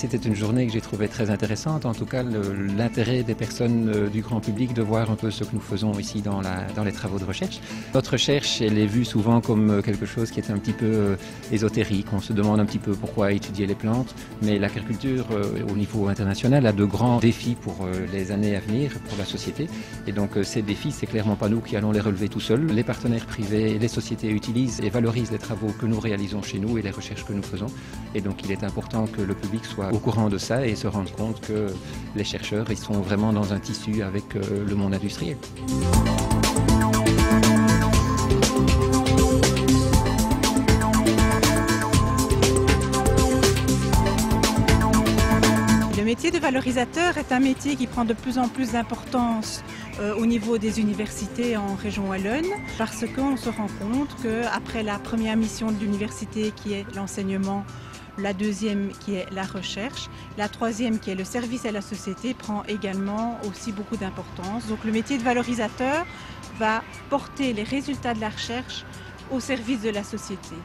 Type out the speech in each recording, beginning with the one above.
C'était une journée que j'ai trouvée très intéressante, en tout cas l'intérêt des personnes du grand public de voir un peu ce que nous faisons ici dans les travaux de recherche. Notre recherche, elle est vue souvent comme quelque chose qui est un petit peu ésotérique. On se demande un petit peu pourquoi étudier les plantes, mais l'agriculture au niveau international a de grands défis pour les années à venir, pour la société. Et donc ces défis, c'est clairement pas nous qui allons les relever tout seuls. Les partenaires privés et les sociétés utilisent et valorisent les travaux que nous réalisons chez nous et les recherches que nous faisons. Et donc il est important que le public soit au courant de ça et se rendre compte que les chercheurs, ils sont vraiment dans un tissu avec le monde industriel. Le métier de valorisateur est un métier qui prend de plus en plus d'importance au niveau des universités en région wallonne, parce qu'on se rend compte qu'après la première mission de l'université qui est l'enseignement, la deuxième qui est la recherche, la troisième qui est le service à la société prend également aussi beaucoup d'importance. Donc le métier de valorisateur va porter les résultats de la recherche au service de la société.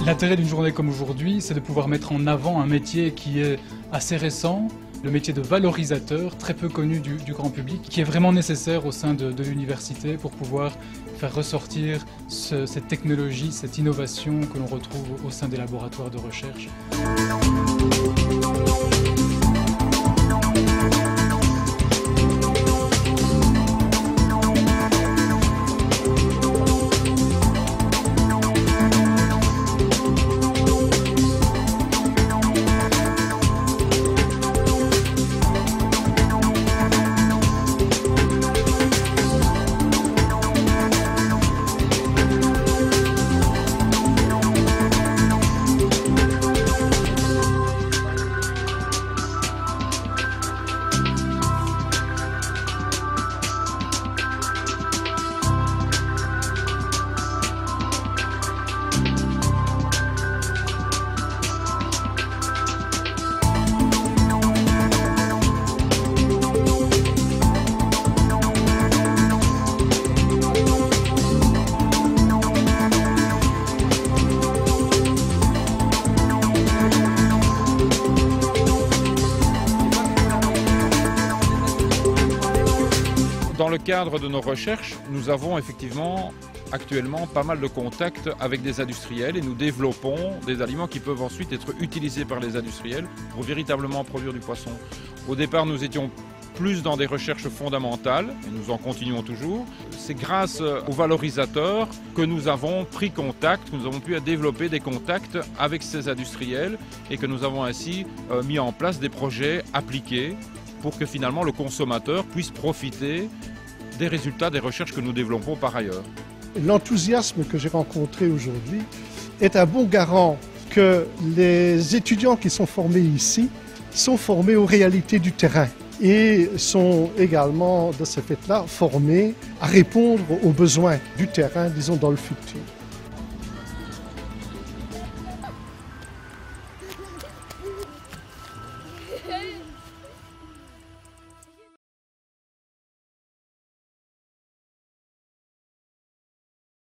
L'intérêt d'une journée comme aujourd'hui, c'est de pouvoir mettre en avant un métier qui est assez récent, le métier de valorisateur, très peu connu du grand public, qui est vraiment nécessaire au sein de l'université pour pouvoir faire ressortir cette technologie, cette innovation que l'on retrouve au sein des laboratoires de recherche. Dans le cadre de nos recherches, nous avons effectivement actuellement pas mal de contacts avec des industriels et nous développons des aliments qui peuvent ensuite être utilisés par les industriels pour véritablement produire du poisson. Au départ, nous étions plus dans des recherches fondamentales, et nous en continuons toujours. C'est grâce aux valorisateurs que nous avons pris contact, que nous avons pu développer des contacts avec ces industriels et que nous avons ainsi mis en place des projets appliqués pour que finalement le consommateur puisse profiter des résultats des recherches que nous développons par ailleurs. L'enthousiasme que j'ai rencontré aujourd'hui est un bon garant que les étudiants qui sont formés ici sont formés aux réalités du terrain et sont également, de ce fait-là, formés à répondre aux besoins du terrain, disons, dans le futur.